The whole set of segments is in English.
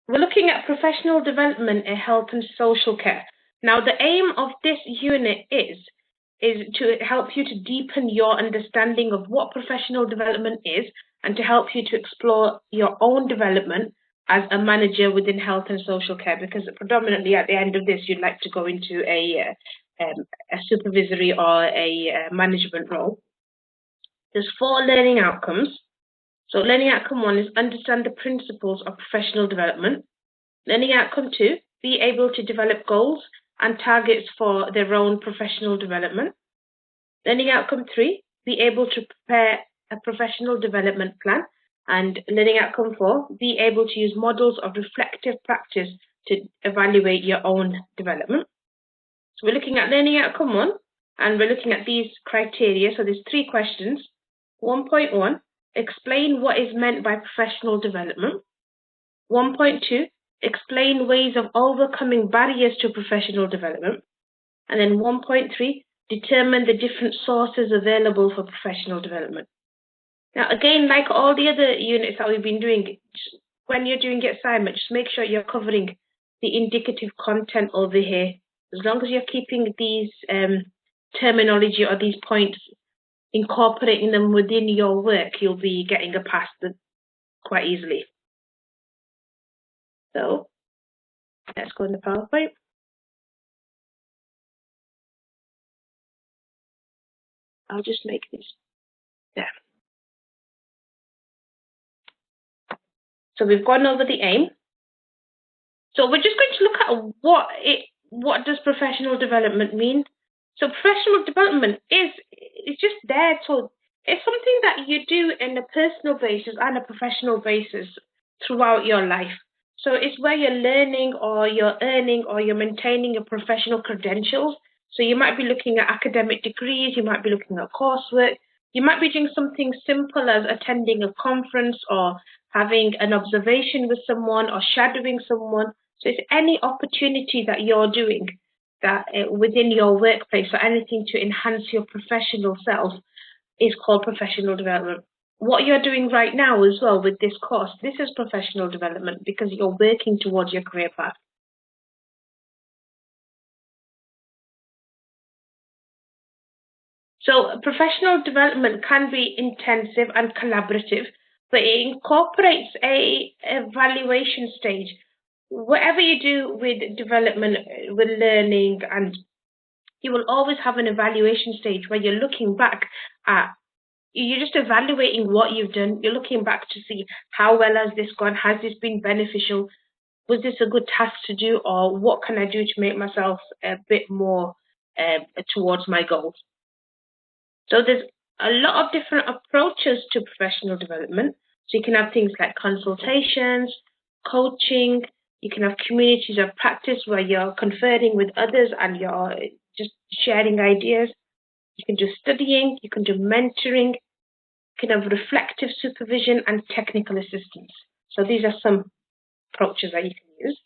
We're looking at professional development in health and social care. Now, the aim of this unit is to help you to deepen your understanding of what professional development is and to help you to explore your own development as a manager within health and social care, because predominantly at the end of this, you'd like to go into a supervisory or a management role. There's 4 learning outcomes. So learning outcome 1 is understand the principles of professional development. Learning outcome 2, be able to develop goals and targets for their own professional development. Learning outcome 3, be able to prepare a professional development plan. And learning outcome 4, be able to use models of reflective practice to evaluate your own development. So we're looking at learning outcome 1, and we're looking at these criteria. So there's 3 questions. 1.1, explain what is meant by professional development. 1.2, explain ways of overcoming barriers to professional development. And then 1.3, determine the different sources available for professional development. Now, again, like all the other units that we've been doing, when you're doing your assignment, just make sure you're covering the indicative content over here. As long as you're keeping these terminology or these points, incorporating them within your work, you'll be getting a pass quite easily. So let's go in the PowerPoint. I'll just make this there. So we've gone over the aim. So we're just going to look at what does professional development mean. So professional development is just there to, it's something that you do in a personal basis and a professional basis throughout your life. So it's where you're learning or you're earning or you're maintaining your professional credentials. So you might be looking at academic degrees, you might be looking at coursework, you might be doing something simple as attending a conference or having an observation with someone or shadowing someone. So it's any opportunity that you're doing that within your workplace or anything to enhance your professional self is called professional development. What you're doing right now as well with this course, this is professional development because you're working towards your career path. So professional development can be intensive and collaborative, but it incorporates a evaluation stage. Whatever you do with development, with learning, and you will always have an evaluation stage where you're looking back at, you're just evaluating what you've done. You're looking back to see how well has this gone? Has this been beneficial? Was this a good task to do? Or what can I do to make myself a bit more towards my goals? So there's a lot of different approaches to professional development. So you can have things like consultations, coaching, you can have communities of practice where you're conferring with others and you're just sharing ideas. You can do studying, you can do mentoring, you can have reflective supervision and technical assistance. So these are some approaches that you can use.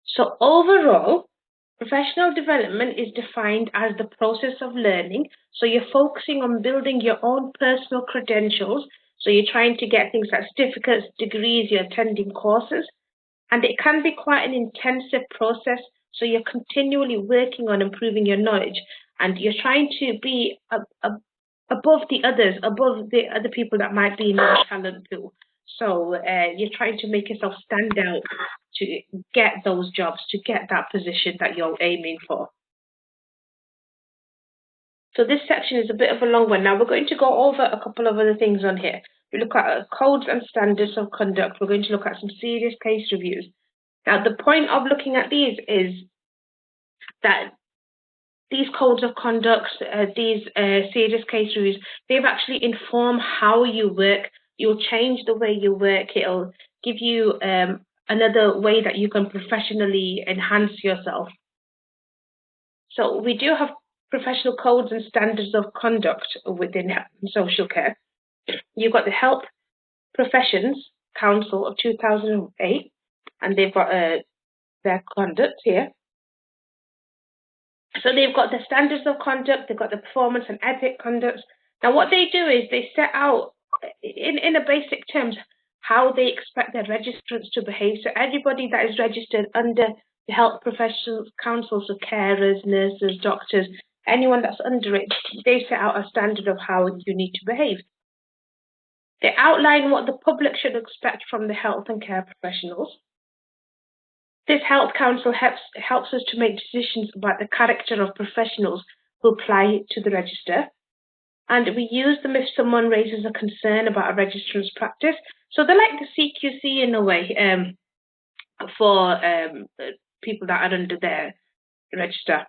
So overall, professional development is defined as the process of learning. So you're focusing on building your own personal credentials. So you're trying to get things like certificates, degrees, you're attending courses. And it can be quite an intensive process. So you're continually working on improving your knowledge. And you're trying to be above the others, above the other people that might be in your talent pool. So you're trying to make yourself stand out to get those jobs, to get that position that you're aiming for. So this section is a bit of a long one. Now we're going to go over a couple of other things on here. We look at codes and standards of conduct. We're going to look at some serious case reviews. Now the point of looking at these is that these codes of conduct, these serious case reviews, they've actually informed how you work. You'll change the way you work. It'll give you another way that you can professionally enhance yourself. So we do have professional codes and standards of conduct within social care. You've got the Health Professions Council of 2008, and they've got their conduct here. So they've got the standards of conduct, they've got the performance and ethic conducts. Now what they do is they set out in a basic terms, how they expect their registrants to behave. So everybody that is registered under the Health Professionals Council, so carers, nurses, doctors, anyone that's under it, they set out a standard of how you need to behave. They outline what the public should expect from the health and care professionals. This Health Council helps us to make decisions about the character of professionals who apply to the register. And we use them if someone raises a concern about a registrant's practice. So they're like the CQC in a way for people that are under their register.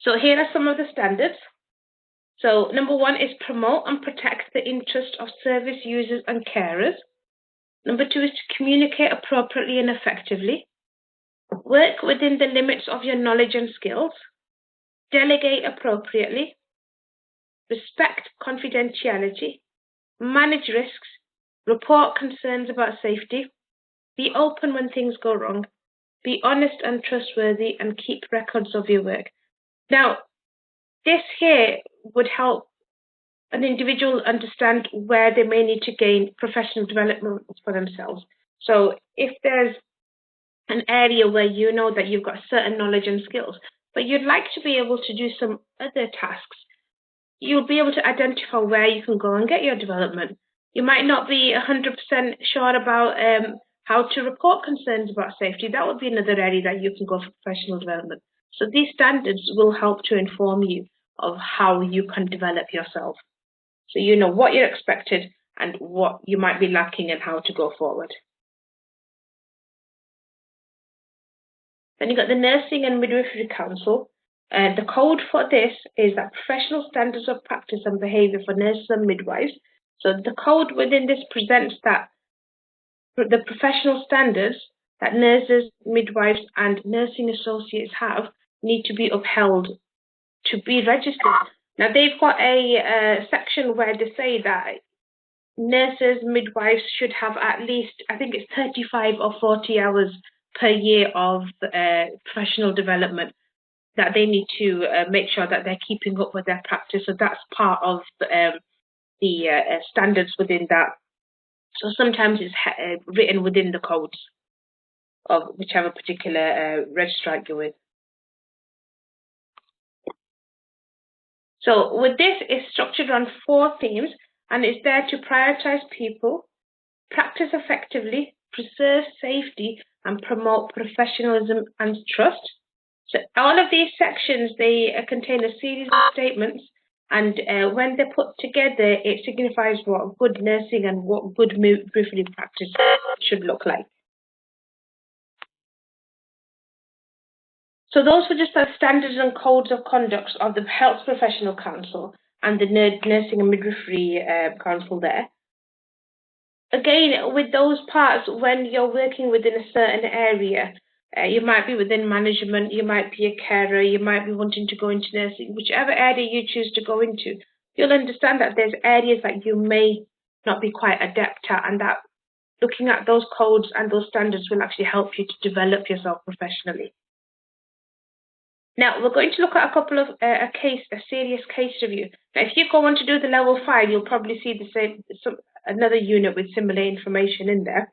So here are some of the standards. So number 1 is promote and protect the interest of service users and carers. Number 2 is to communicate appropriately and effectively. Work within the limits of your knowledge and skills. Delegate appropriately. Respect confidentiality. Manage risks. Report concerns about safety. Be open when things go wrong. Be honest and trustworthy, and keep records of your work. Now, this here would help an individual understand where they may need to gain professional development for themselves. So if there's an area where you know that you've got certain knowledge and skills, but you'd like to be able to do some other tasks, you'll be able to identify where you can go and get your development. You might not be 100% sure about how to report concerns about safety. That would be another area that you can go for professional development. So these standards will help to inform you of how you can develop yourself. So you know what you're expected and what you might be lacking and how to go forward. Then you've got the Nursing and Midwifery Council. The code for this is that professional standards of practice and behaviour for nurses and midwives. So the code within this presents that the professional standards that nurses, midwives and nursing associates have need to be upheld to be registered. Now they've got a section where they say that nurses, midwives should have at least, I think it's 35 or 40 hours per year of professional development that they need to make sure that they're keeping up with their practice. So that's part of the standards within that. So sometimes it's written within the codes of whichever particular registrar you're with. So with this, it's structured around 4 themes, and it's there to prioritize people, practice effectively, preserve safety, and promote professionalism and trust. So all of these sections, they contain a series of statements, and when they're put together, it signifies what good nursing and what good midwifery practice should look like. So those were just the standards and codes of conduct of the Health Professional Council and the Nursing and Midwifery Council there. Again, with those parts, when you're working within a certain area, you might be within management, you might be a carer, you might be wanting to go into nursing, whichever area you choose to go into, you'll understand that there's areas that you may not be quite adept at, and that looking at those codes and those standards will actually help you to develop yourself professionally. Now, we're going to look at a couple of a serious case review. Now, if you go on to do the level 5, you'll probably see another unit with similar information in there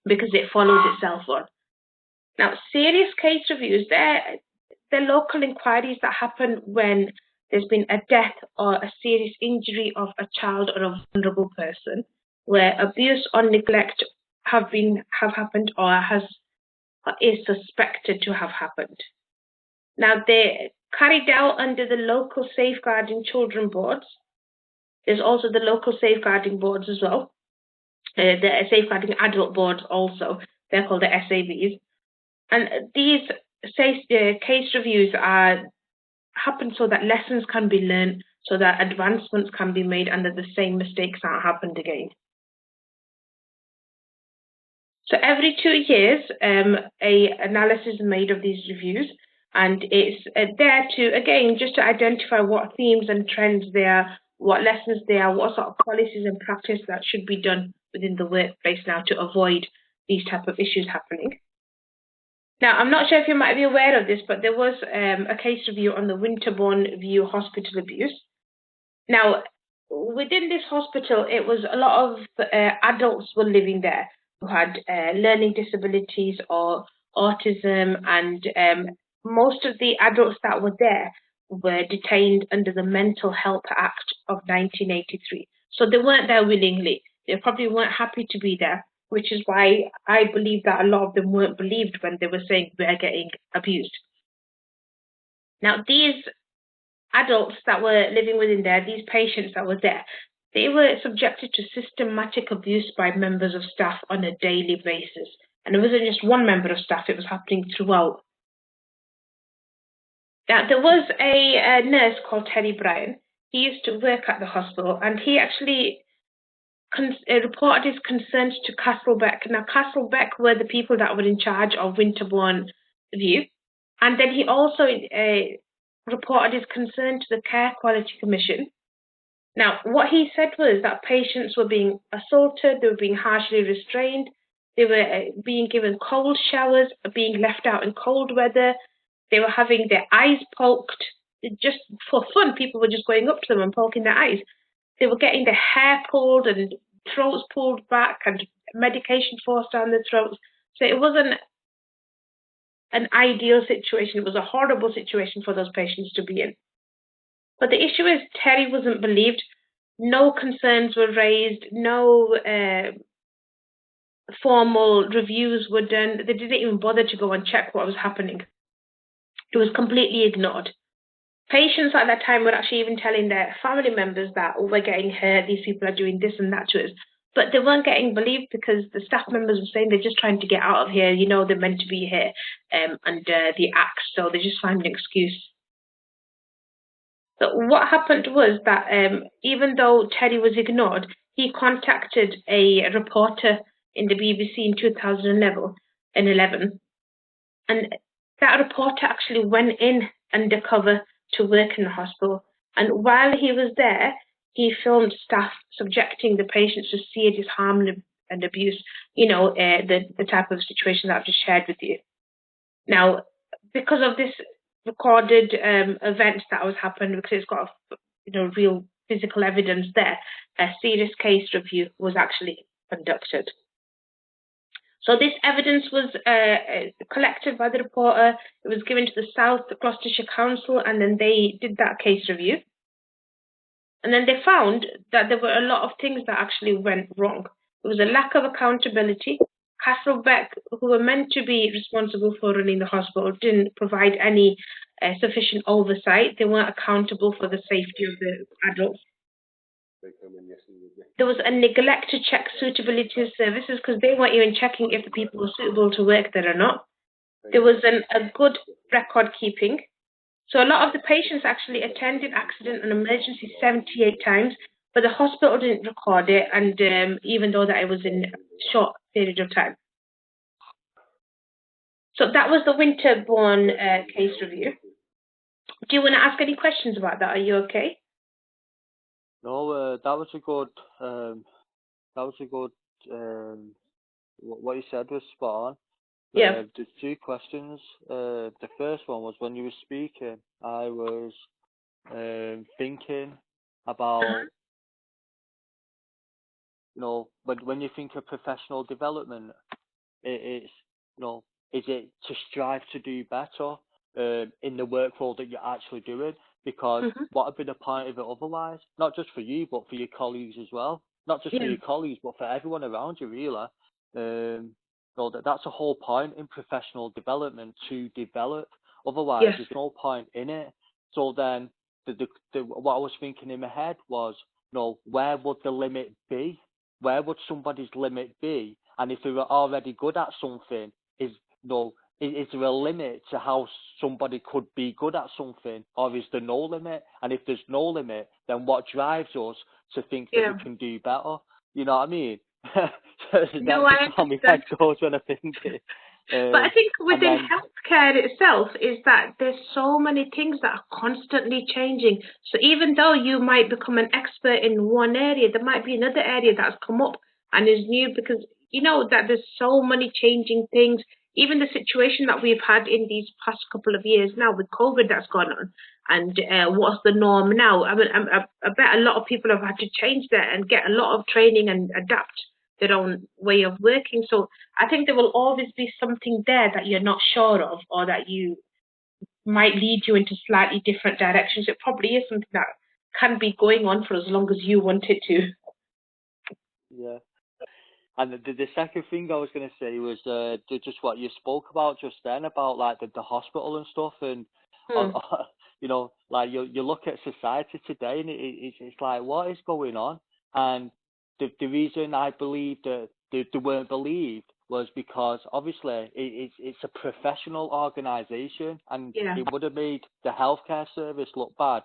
because it follows itself on. Now, serious case reviews, they're local inquiries that happen when there's been a death or a serious injury of a child or a vulnerable person, where abuse or neglect have happened or is suspected to have happened. Now, they're carried out under the local safeguarding children boards. There's also the local safeguarding boards as well. The safeguarding adult boards also. They're called the SABs. And these case reviews happen so that lessons can be learned, so that advancements can be made, and that the same mistakes aren't happened again. So every 2 years, an analysis is made of these reviews. And it's there to, again, just to identify what themes and trends there are, what lessons there are, what sort of policies and practice that should be done within the workplace now to avoid these type of issues happening. Now, I'm not sure if you might be aware of this, but there was a case review on the Winterbourne View hospital abuse. Now, within this hospital, it was a lot of adults were living there who had learning disabilities or autism, and most of the adults that were there were detained under the Mental Health Act of 1983. So they weren't there willingly. They probably weren't happy to be there, which is why I believe that a lot of them weren't believed when they were saying we're getting abused. Now, these adults that were living within there, these patients that were there, they were subjected to systematic abuse by members of staff on a daily basis. And it wasn't just one member of staff, it was happening throughout. Now, there was a nurse called Terry Bryan. He used to work at the hospital, and he actually reported his concerns to Castlebeck. Now, Castlebeck were the people that were in charge of Winterbourne View. And then he also reported his concern to the Care Quality Commission. Now, what he said was that patients were being assaulted, they were being harshly restrained, they were being given cold showers, being left out in cold weather, they were having their eyes poked. Just for fun, people were just going up to them and poking their eyes. They were getting their hair pulled and throats pulled back and medication forced down their throats. So it wasn't an ideal situation. It was a horrible situation for those patients to be in. But the issue is Terry wasn't believed. No concerns were raised. No formal reviews were done. They didn't even bother to go and check what was happening. It was completely ignored. Patients at that time were actually even telling their family members that, oh, we're getting hurt, these people are doing this and that to us. But they weren't getting believed because the staff members were saying they're just trying to get out of here. You know, they're meant to be here under the Act, so they just find an excuse. So what happened was that even though Terry was ignored, he contacted a reporter in the BBC in 2011, and that reporter actually went in undercover to work in the hospital. And while he was there, he filmed staff subjecting the patients to serious harm and abuse, you know, the type of situation that I've just shared with you. Now, because of this recorded event that was happening, because it's got, real physical evidence there, a serious case review was actually conducted. So this evidence was collected by the reporter. It was given to the South Gloucestershire Council, and then they did that case review. And then they found that there were a lot of things that actually went wrong. There was a lack of accountability. Castlebeck, who were meant to be responsible for running the hospital, didn't provide any sufficient oversight. They weren't accountable for the safety of the adults. There was a neglect to check suitability of services because they weren't even checking if the people were suitable to work there or not. There was a good record keeping. So a lot of the patients actually attended accident and emergency 78 times, but the hospital didn't record it, and even though that it was in a short period of time. So that was the Winterbourne case review. Do you want to ask any questions about that? Are you okay? No, that was a good. What you said was spot on. Yeah. There's two questions. The first one was when you were speaking, I was thinking about, when you think of professional development, it's, is it to strive to do better in the work role that you're actually doing? Because what would be the point of it otherwise? Not just for you, but for your colleagues as well. Not just for your colleagues, but for everyone around you, really. That's the whole point in professional development, to develop. Otherwise, there's no point in it. So then, what I was thinking in my head was, where would the limit be? Where would somebody's limit be? And if they were already good at something, is there a limit to how somebody could be good at something, or is there no limit? And if there's no limit, then what drives us to think that we can do better? You know what I mean? No, I understand. My head goes when I think it. But I think within healthcare itself is that there's so many things that are constantly changing. So even though you might become an expert in one area, there might be another area that's come up and is new, because you know that there's so many changing things. even the situation that we've had in these past couple of years now with COVID that's gone on, and what's the norm now? I mean, I bet a lot of people have had to change that and get a lot of training and adapt their own way of working. So I think there will always be something there that you're not sure of, or that you might lead you into slightly different directions. It probably is something that can be going on for as long as you want it to. Yeah. And the second thing I was going to say was just what you spoke about just then about like the hospital and stuff, and you know, like you look at society today and it's like, what is going on? And the reason I believe that they weren't believed was because obviously it's a professional organisation, and it would have made the healthcare service look bad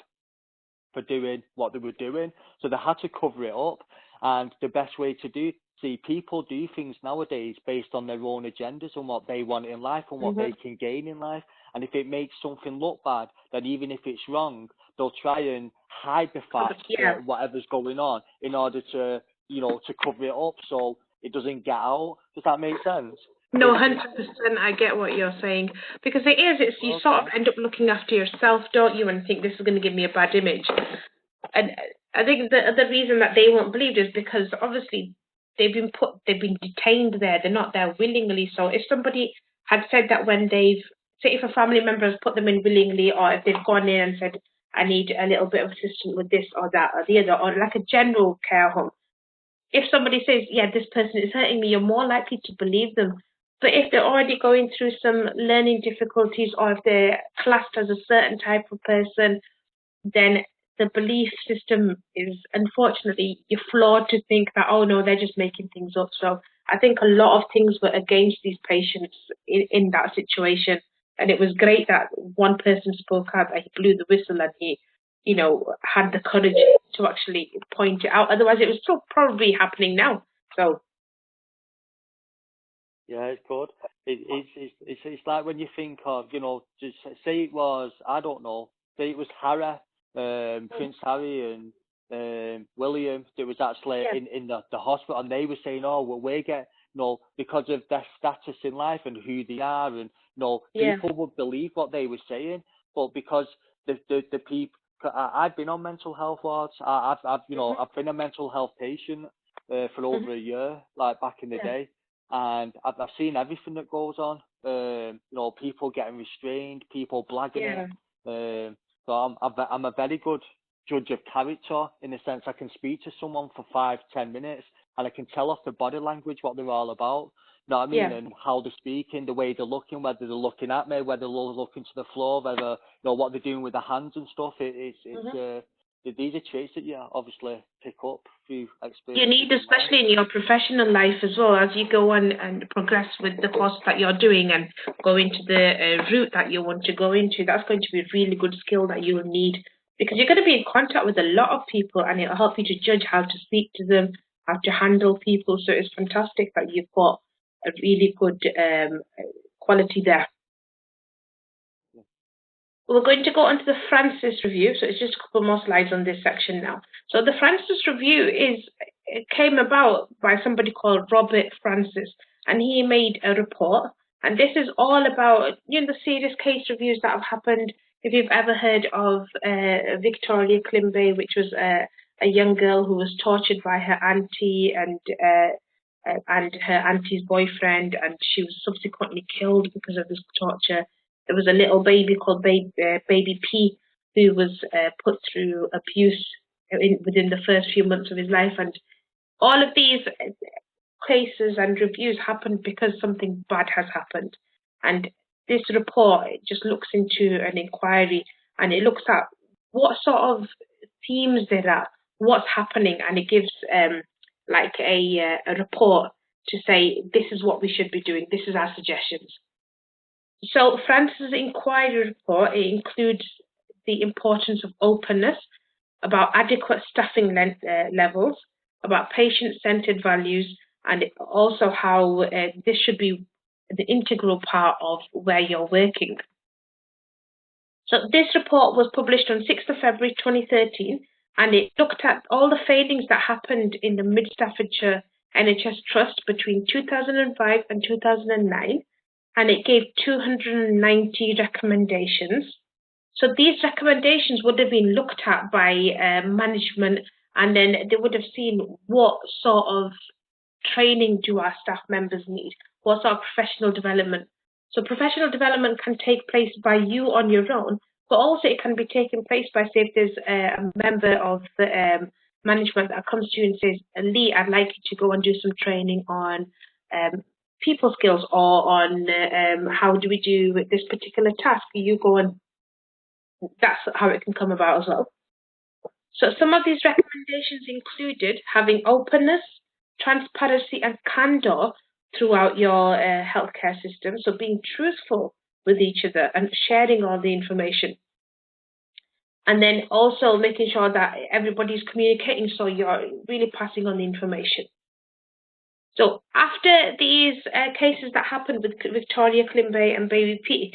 for doing what they were doing, so they had to cover it up. And the best way to see people do things nowadays based on their own agendas and what they want in life and what they can gain in life. And if it makes something look bad, then even if it's wrong, they'll try and hide the fact that whatever's going on in order to, you know, to cover it up so it doesn't get out. Does that make sense? No, 100%. I get what you're saying, because it's you sort of end up looking after yourself, don't you, and think this is going to give me a bad image. And I think the reason that they won't believe is because obviously they've been detained there. They're not there willingly. So if somebody had said that when say if a family member has put them in willingly, or if they've gone in and said, I need a little bit of assistance with this or that or the other, or like a general care home, if somebody says, yeah, this person is hurting me, you're more likely to believe them. But if they're already going through some learning difficulties, or if they're classed as a certain type of person, then the belief system is, unfortunately, you're flawed to think that, oh no, they're just making things up. So I think a lot of things were against these patients in that situation. And it was great that one person spoke out, that he blew the whistle, and he, you know, had the courage to actually point it out. Otherwise, it was still probably happening now. So. Yeah, it's good. It's like when you think of, you know, just say it was, I don't know, say it was Harry, Prince Harry and William that was actually in the hospital, and they were saying, oh, well, we get, you know, because of their status in life and who they are, and, you know, people would believe what they were saying, but because the people, I've been on mental health wards, I've you know, I've been a mental health patient for over a year, like back in the day. And I've seen everything that goes on. You know, people getting restrained, people blagging it. So I'm a very good judge of character, in the sense I can speak to someone for 5-10 minutes and I can tell off the body language what they're all about. You know what I mean? And how they're speaking, the way they're looking, whether they're looking at me, whether they're looking to the floor, whether, you know, what they're doing with their hands and stuff. These are traits that you obviously pick up through experience. You need, especially in your professional life as well, as you go on and progress with the course that you're doing and go into the route that you want to go into. That's going to be a really good skill that you'll need, because you're going to be in contact with a lot of people, and it'll help you to judge how to speak to them, how to handle people. So it's fantastic that you've got a really good quality there. We're going to go on to the Francis Review, so it's just a couple more slides on this section now. So the Francis Review it came about by somebody called Robert Francis, and he made a report, and this is all about, you know, the serious case reviews that have happened. If you've ever heard of Victoria Klimbe, which was a young girl who was tortured by her auntie and her auntie's boyfriend, and she was subsequently killed because of this torture. There was a little baby called Baby P, who was put through abuse within the first few months of his life. And all of these cases and reviews happened because something bad has happened. And this report just looks into an inquiry, and it looks at what sort of themes there are, what's happening, and it gives like a report to say, this is what we should be doing, this is our suggestions. So Francis' inquiry report, it includes the importance of openness, about adequate staffing levels, about patient-centered values, and also how this should be the integral part of where you're working. So this report was published on 6th of February 2013, and it looked at all the failings that happened in the Mid Staffordshire NHS Trust between 2005 and 2009. and it gave 290 recommendations. So these recommendations would have been looked at by management, and then they would have seen what sort of training do our staff members need, what sort of professional development. So professional development can take place by you on your own, but also it can be taken place by, say, if there's a member of the management that comes to you and says, Lee, I'd like you to go and do some training on people skills, or on how do we do this particular task. You go, and that's how it can come about as well. So some of these recommendations included having openness, transparency, and candor throughout your healthcare system. So being truthful with each other and sharing all the information. And then also making sure that everybody's communicating, so you're really passing on the information. So after these cases that happened with Victoria, Klimbay, and Baby P,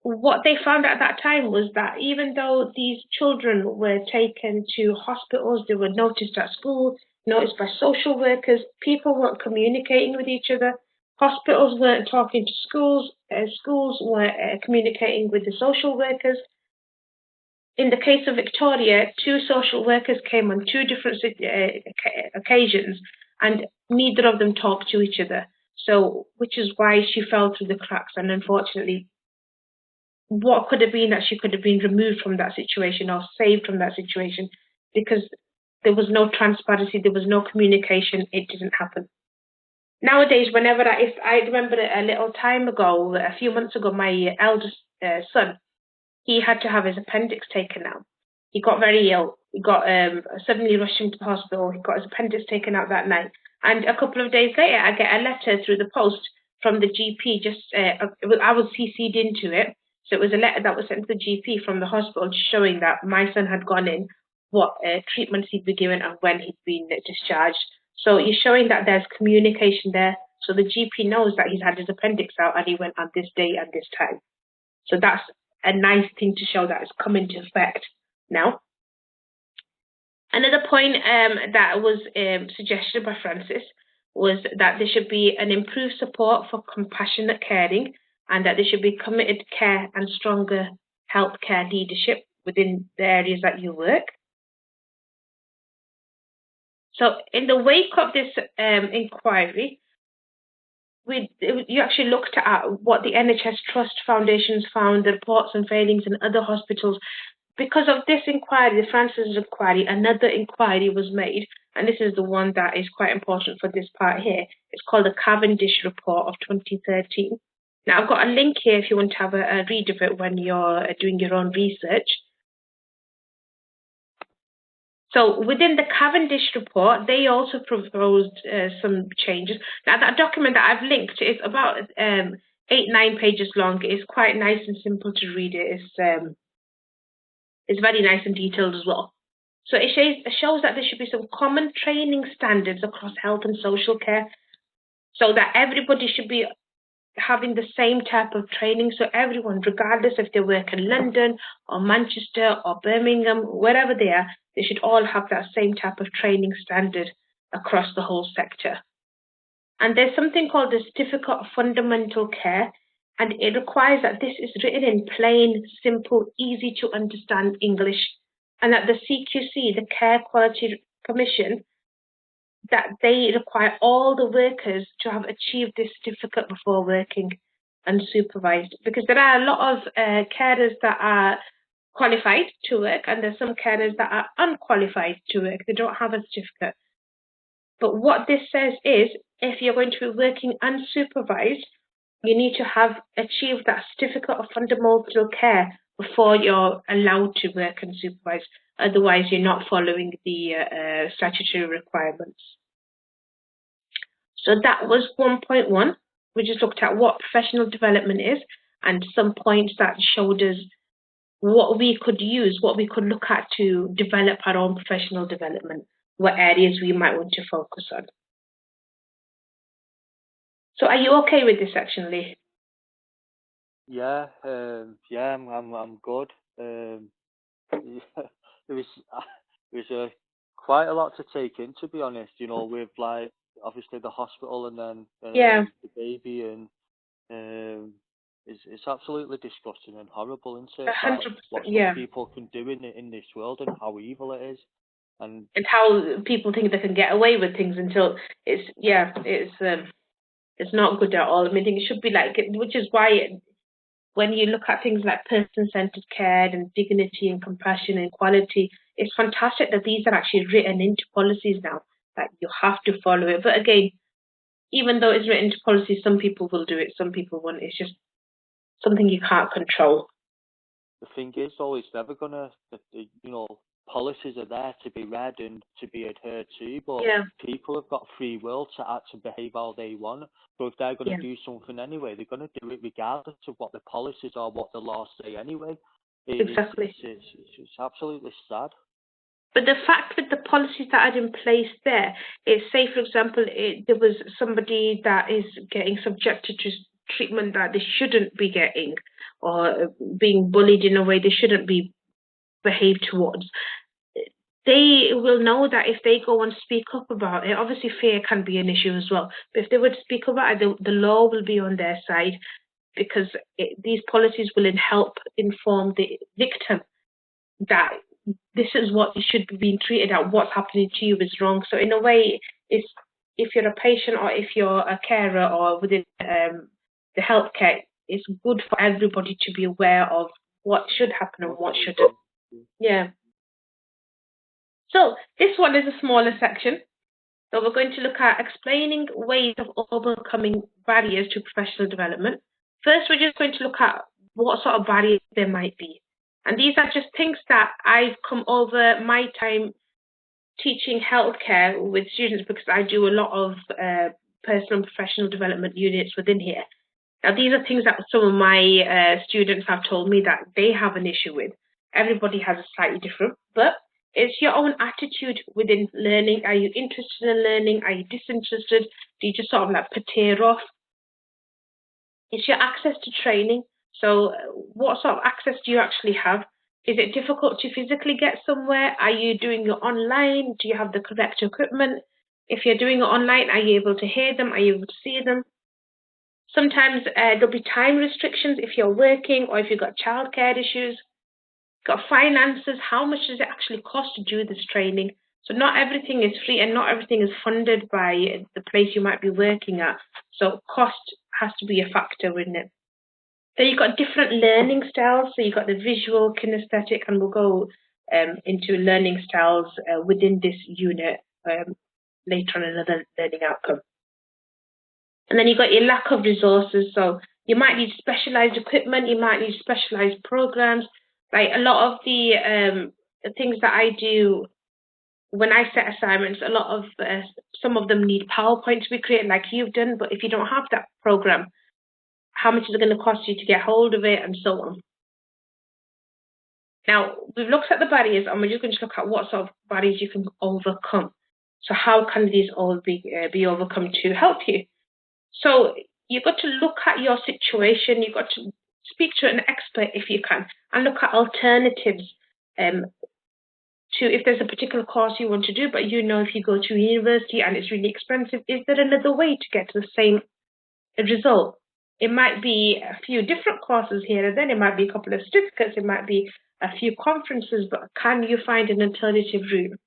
what they found at that time was that even though these children were taken to hospitals, they were noticed at school, noticed by social workers, people weren't communicating with each other, hospitals weren't talking to schools, schools weren't communicating with the social workers. In the case of Victoria, 2 social workers came on 2 different occasions, and neither of them talked to each other. So, which is why she fell through the cracks, and unfortunately, what could have been that she could have been removed from that situation or saved from that situation, because there was no transparency, there was no communication, it didn't happen. Nowadays, whenever I remember a little time ago, a few months ago, my eldest son, he had to have his appendix taken out. He got very ill. He got suddenly rushed him to the hospital. He got his appendix taken out that night. And a couple of days later, I get a letter through the post from the GP. I was CC'd into it. So it was a letter that was sent to the GP from the hospital, just showing that my son had gone in, what treatments he'd been given, and when he'd been discharged. So you're showing that there's communication there. So the GP knows that he's had his appendix out and he went on this day and this time. So that's a nice thing to show that it's come into effect now. Another point that was suggested by Francis was that there should be an improved support for compassionate caring, and that there should be committed care and stronger healthcare leadership within the areas that you work. So in the wake of this inquiry, you actually looked at what the NHS Trust Foundations found, the reports and failings in other hospitals. Because of this inquiry, the Francis inquiry, another inquiry was made, and this is the one that is quite important for this part here. It's called the Cavendish Report of 2013. Now, I've got a link here if you want to have a read of it when you're doing your own research. So within the Cavendish report, they also proposed some changes. Now, that document that I've linked is about 8-9 pages long. It's quite nice and simple to read it. It's very nice and detailed as well. So it shows that there should be some common training standards across health and social care, so that everybody should be having the same type of training. So everyone, regardless if they work in London or Manchester or Birmingham, wherever they are, they should all have that same type of training standard across the whole sector. And there's something called the Certificate of Fundamental Care, and it requires that this is written in plain, simple, easy to understand English, and that the CQC, the Care Quality Commission, that they require all the workers to have achieved this certificate before working unsupervised. Because there are a lot of carers that are qualified to work, and there's some carers that are unqualified to work. They don't have a certificate. But what this says is, if you're going to be working unsupervised, you need to have achieved that certificate of fundamental care before you're allowed to work unsupervised. Otherwise, you're not following the statutory requirements. So that was 1.1. We just looked at what professional development is and some points that showed us what we could use, what we could look at to develop our own professional development, what areas we might want to focus on. So are you okay with this section, Lee? Yeah, I'm good. It was quite a lot to take in, to be honest. You know, with like obviously the hospital and then the baby, and It's absolutely disgusting and horrible, isn't it? 100%, What some yeah. people can do in this world and how evil it is. And how people think they can get away with things until it's not good at all. I mean, I think it should be like, which is why when you look at things like person-centered care and dignity and compassion and equality, it's fantastic that these are actually written into policies now, that you have to follow it. But again, even though it's written into policy, some people will do it, some people won't. It's just something you can't control. the thing is, though, it's never gonna, policies are there to be read and to be adhered to, but people have got free will to act and behave how they want. So if they're going to do something anyway, they're going to do it regardless of what the policies or what the laws say anyway. Exactly. It's absolutely sad. But the fact with the policies that are in place there is, say, for example, there was somebody that is getting subjected to treatment that they shouldn't be getting, or being bullied in a way they shouldn't be behaved towards. They will know that if they go and speak up about it, obviously fear can be an issue as well, but if they would speak about it, the law will be on their side, because these policies will help inform the victim that this is what you should be being treated at, what's happening to you is wrong. So in a way, it's, if you're a patient or if you're a carer or within the healthcare, it's good for everybody to be aware of what should happen and what shouldn't. Yeah. So this one is a smaller section. So we're going to look at explaining ways of overcoming barriers to professional development. First, we're just going to look at what sort of barriers there might be. And these are just things that I've come over my time teaching healthcare with students, because I do a lot of personal and professional development units within here. Now, these are things that some of my students have told me that they have an issue with. Everybody has a slightly different, but it's your own attitude within learning. Are you interested in learning? Are you disinterested? Do you just sort of like pater off? It's your access to training. So what sort of access do you actually have? Is it difficult to physically get somewhere? Are you doing it online? Do you have the correct equipment? If you're doing it online, are you able to hear them? Are you able to see them? Sometimes there'll be time restrictions if you're working or if you've got childcare issues. Got finances, how much does it actually cost to do this training? So not everything is free and not everything is funded by the place you might be working at. So cost has to be a factor in it. Then you've got different learning styles. So you've got the visual, kinesthetic, and we'll go into learning styles within this unit later on in another learning outcome. And then you've got your lack of resources. So you might need specialized equipment, you might need specialized programs. Like a lot of the things that I do when I set assignments, a lot of some of them need PowerPoint to be created like you've done, but if you don't have that program, how much is it going to cost you to get hold of it, and so on. Now, we've looked at the barriers, and we're just going to look at what sort of barriers you can overcome. So how can these all be overcome to help you? So you've got to look at your situation, you've got to speak to an expert if you can, and look at alternatives to, if there's a particular course you want to do, but you know if you go to university and it's really expensive, is there another way to get to the same result? It might be a few different courses here and then, it might be a couple of certificates, it might be a few conferences, but can you find an alternative route?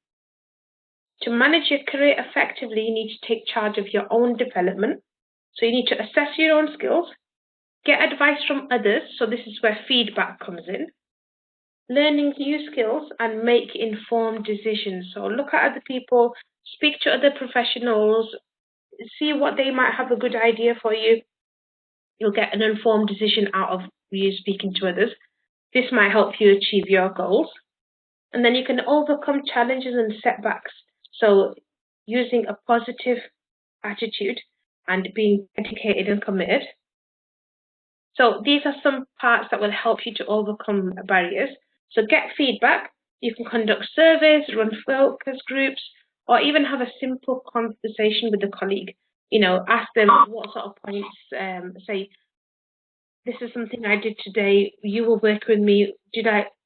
To manage your career effectively, you need to take charge of your own development. So you need to assess your own skills, get advice from others, so this is where feedback comes in, learning new skills, and make informed decisions. So look at other people, speak to other professionals, see what they might have a good idea for you. You'll get an informed decision out of you speaking to others. This might help you achieve your goals. And then you can overcome challenges and setbacks. So using a positive attitude and being dedicated and committed. So these are some parts that will help you to overcome barriers. So get feedback. You can conduct surveys, run focus groups, or even have a simple conversation with a colleague. You know, ask them what sort of points, say, this is something I did today, you will work with me,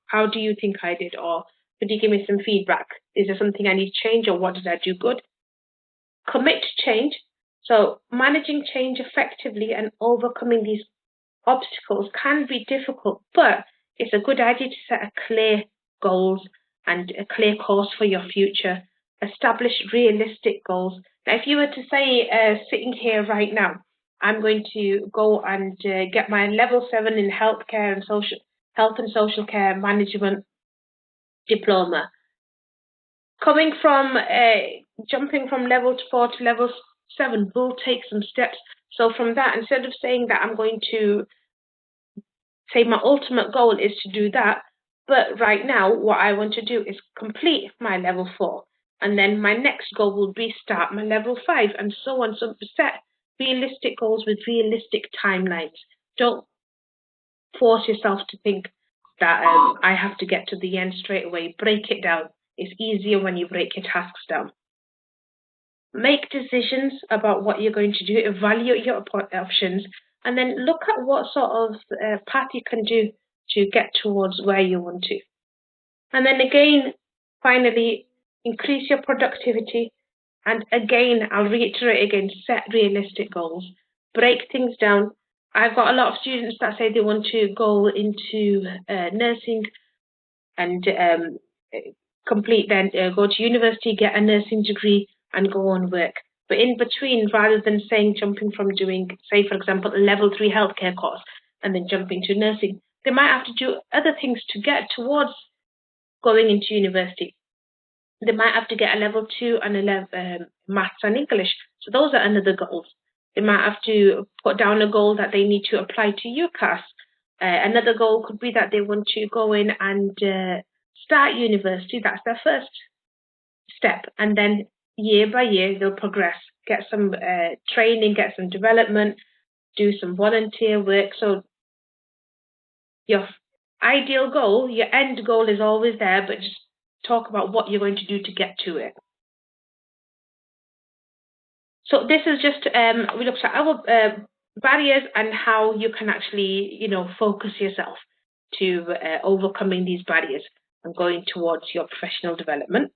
how do you think I did? Or could you give me some feedback? Is there something I need to change, or what did I do good? Commit to change. So managing change effectively and overcoming these obstacles can be difficult, but it's a good idea to set a clear goals and a clear course for your future. Establish realistic goals. Now, if you were to say, sitting here right now, I'm going to go and get my level 7 in health and social care management diploma. Coming from jumping from level 4 to level 7 will take some steps. So from that, instead of saying that I'm going to say my ultimate goal is to do that, but right now what I want to do is complete my level 4, and then my next goal will be start my level 5, and so on. So set realistic goals with realistic timelines. Don't force yourself to think that I have to get to the end straight away. Break it down. It's easier when you break your tasks down. Make decisions about what you're going to do, evaluate your options, and then look at what sort of path you can do to get towards where you want to. And then again, finally, increase your productivity. And again, I'll reiterate again, set realistic goals. Break things down. I've got a lot of students that say they want to go into nursing and complete, then go to university, get a nursing degree, and go on work. But in between, rather than saying jumping from doing, say, for example, a level 3 healthcare course and then jumping to nursing, they might have to do other things to get towards going into university. They might have to get a level 2 and a level maths and English. So those are another goals. They might have to put down a goal that they need to apply to UCAS. Another goal could be that they want to go in and start university. That's their first step. And then year by year, they'll progress, get some training, get some development, do some volunteer work. So your ideal goal, your end goal is always there, but just talk about what you're going to do to get to it. So this is just, we looked at our barriers and how you can actually, focus yourself to overcoming these barriers and going towards your professional development.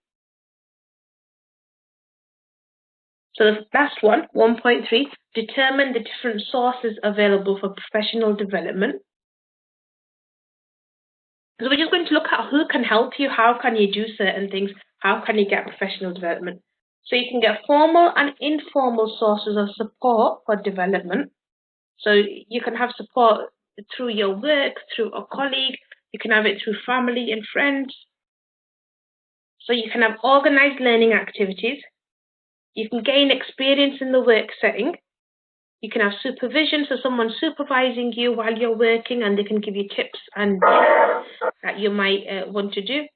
So the last one, 1.3, determine the different sources available for professional development. So we're just going to look at who can help you, how can you do certain things, how can you get professional development. So you can get formal and informal sources of support for development. So you can have support through your work, through a colleague, you can have it through family and friends. So you can have organized learning activities. You can gain experience in the work setting. You can have supervision, so someone supervising you while you're working and they can give you tips and that you might want to do.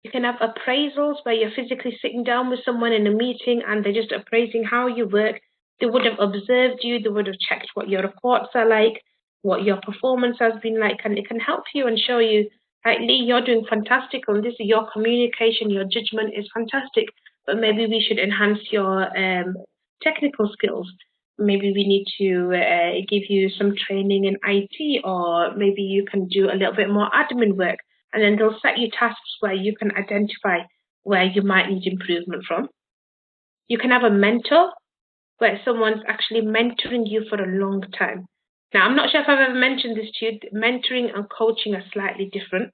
You can have appraisals where you're physically sitting down with someone in a meeting and they're just appraising how you work. They would have observed you, they would have checked what your reports are like, what your performance has been like, and it can help you and show you, like, Lee, you're doing fantastic on this, your communication, your judgment is fantastic, but maybe we should enhance your technical skills. Maybe we need to give you some training in IT, or maybe you can do a little bit more admin work. And then they'll set you tasks where you can identify where you might need improvement from. You can have a mentor where someone's actually mentoring you for a long time. Now, I'm not sure if I've ever mentioned this to you. Mentoring and coaching are slightly different.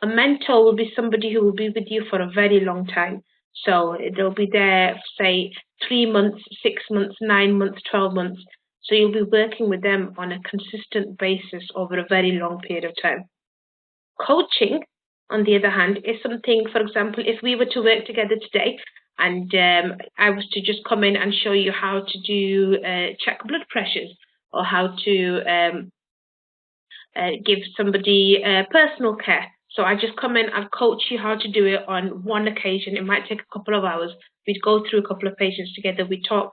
A mentor will be somebody who will be with you for a very long time. So they'll be there, say, 3 months, 6 months, 9 months, 12 months. So you'll be working with them on a consistent basis over a very long period of time. Coaching, on the other hand, is something, for example, if we were to work together today and I was to just come in and show you how to do check blood pressures or how to give somebody personal care. So I just come in, I'd coach you how to do it on one occasion. It might take a couple of hours. We'd go through a couple of patients together. We'd talk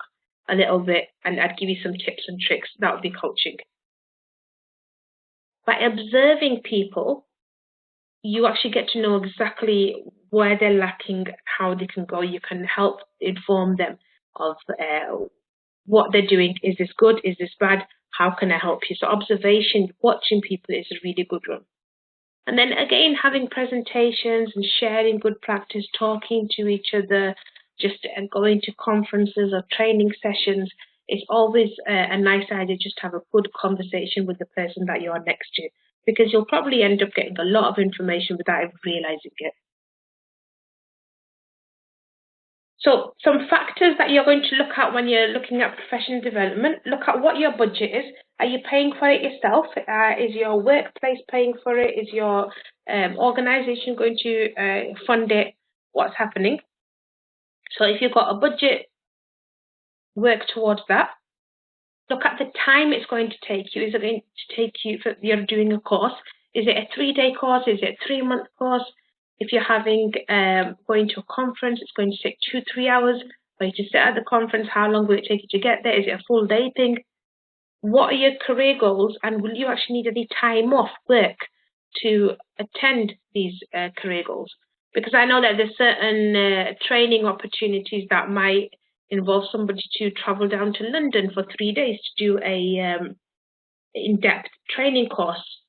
a little bit and I'd give you some tips and tricks. That would be coaching. By observing people, you actually get to know exactly where they're lacking, how they can go. You can help inform them of what they're doing. Is this good? Is this bad? How can I help you? So observation, watching people is a really good one. And then again, having presentations and sharing good practice, talking to each other, just going to conferences or training sessions. it's always a nice idea just to have a good conversation with the person that you're next to, because you'll probably end up getting a lot of information without even realizing it. So some factors that you're going to look at when you're looking at professional development: look at what your budget is. Are you paying for it yourself? Is your workplace paying for it? Is your organization going to fund it? What's happening? So if you've got a budget, work towards that. Look at the time it's going to take you. Is it going to take you, for you're doing a course? Is it a 3-day course? Is it a 3-month course? If you're having going to a conference, it's going to take 2-3 hours for you to sit at the conference. How long will it take you to get there? Is it a full day thing? What are your career goals, and will you actually need any time off work to attend these career goals? Because I know that there's certain training opportunities that might involve somebody to travel down to London for 3 days to do a in-depth training course.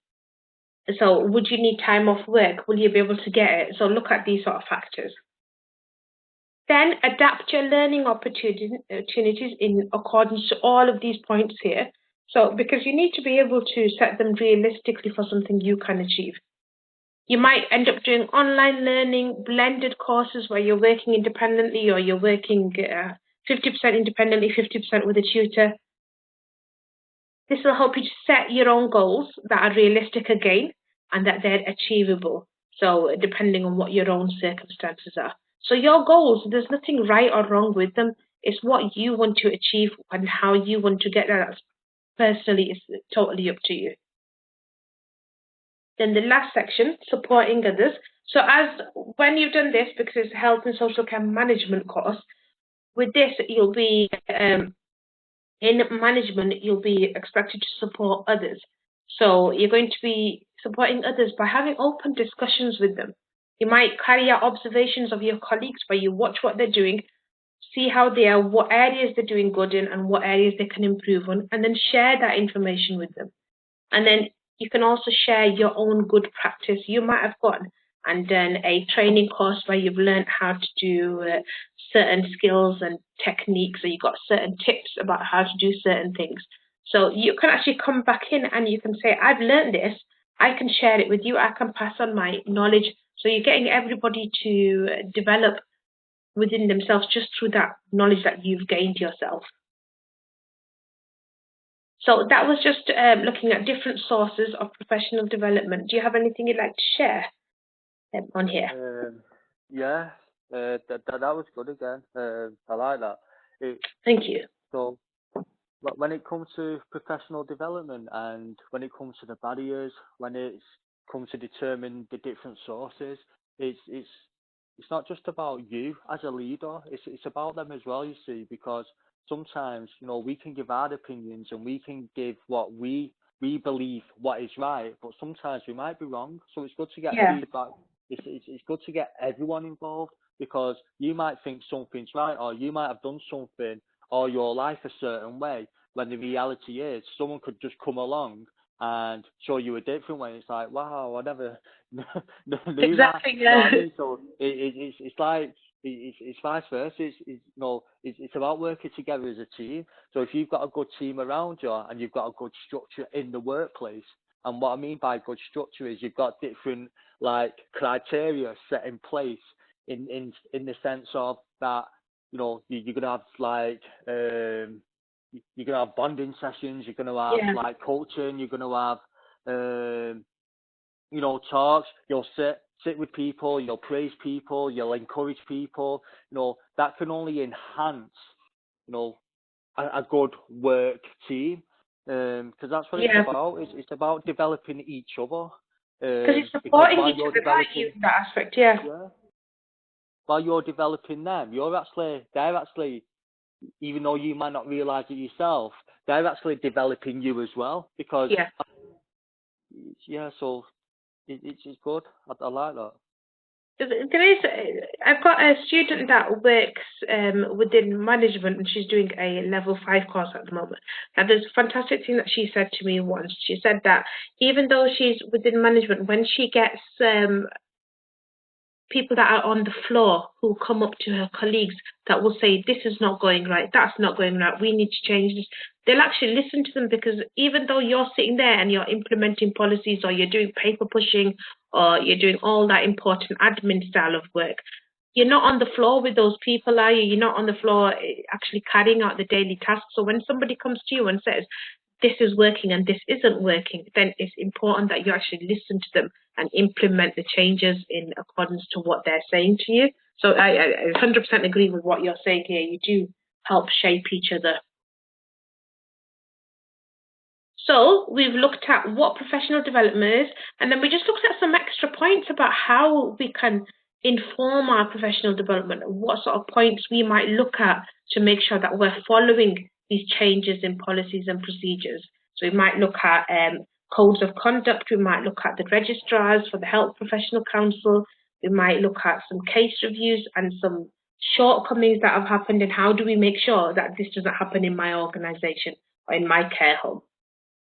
So would you need time off work? Will you be able to get it? So look at these sort of factors. Then adapt your learning opportunities in accordance to all of these points here. So because you need to be able to set them realistically for something you can achieve. You might end up doing online learning, blended courses where you're working independently, or you're working 50% independently, 50% with a tutor. This will help you to set your own goals that are realistic again and that they're achievable. So depending on what your own circumstances are. So your goals, there's nothing right or wrong with them. It's what you want to achieve and how you want to get there. Personally, it's totally up to you. Then the last section, supporting others. So when you've done this, because it's a health and social care management course, with this you'll be in management, you'll be expected to support others. So you're going to be supporting others by having open discussions with them. You might carry out observations of your colleagues where you watch what they're doing, see how they are, what areas they're doing good in, and what areas they can improve on, and then share that information with them. And then you can also share your own good practice. You might have gotten and done a training course where you've learned how to do certain skills and techniques, or you got certain tips about how to do certain things. So you can actually come back in and you can say, I've learned this, I can share it with you, I can pass on my knowledge. So you're getting everybody to develop within themselves just through that knowledge that you've gained yourself. So that was just looking at different sources of professional development. Do you have anything you'd like to share on here? Yeah, that was good again. I like that. Thank you. So when it comes to professional development and when it comes to the barriers, when it comes to determine the different sources, it's not just about you as a leader. It's about them as well. You see, because sometimes we can give our opinions and we can give what we believe what is right, but sometimes we might be wrong. So it's good to get feedback. It's good to get everyone involved, because you might think something's right, or you might have done something all your life a certain way, when the reality is someone could just come along and show you a different way. It's like, wow, I never knew exactly, that. Yeah. You know what I mean? So it's like it's vice versa. It's about working together as a team. So if you've got a good team around you and you've got a good structure in the workplace, and what I mean by good structure is you've got different criteria set in place in the sense of that you're gonna have you're gonna have bonding sessions, you're gonna have coaching, you're gonna have talks, you'll sit with people, you'll praise people, you'll encourage people. That can only enhance a good work team, because that's what it's about. It's about developing each other. Because it's supporting each other, aren't you, in that aspect, yeah. While you're developing them, they're actually, even though you might not realise it yourself, they're actually developing you as well, because so it's good. I like that. There is, I've got a student that works within management, and she's doing a level 5 course at the moment. And there's a fantastic thing that she said to me once. She said that even though she's within management, when she gets people that are on the floor who come up to her colleagues that will say, this is not going right, that's not going right, we need to change this. They'll actually listen to them, because even though you're sitting there and you're implementing policies, or you're doing paper pushing, or you're doing all that important admin style of work, you're not on the floor with those people, are you? You're not on the floor actually carrying out the daily tasks. So when somebody comes to you and says, this is working and this isn't working, then it's important that you actually listen to them and implement the changes in accordance to what they're saying to you. So I 100% agree with what you're saying here. You do help shape each other. So we've looked at what professional development is, and then we just looked at some extra points about how we can inform our professional development, what sort of points we might look at to make sure that we're following these changes in policies and procedures. So we might look at codes of conduct, we might look at the registrars for the Health Professional Council, we might look at some case reviews and some shortcomings that have happened, and how do we make sure that this doesn't happen in my organisation or in my care home.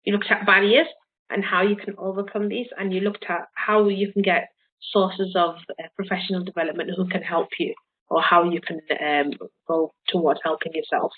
You looked at barriers and how you can overcome these, and you looked at how you can get sources of professional development who can help you, or how you can go towards helping yourself.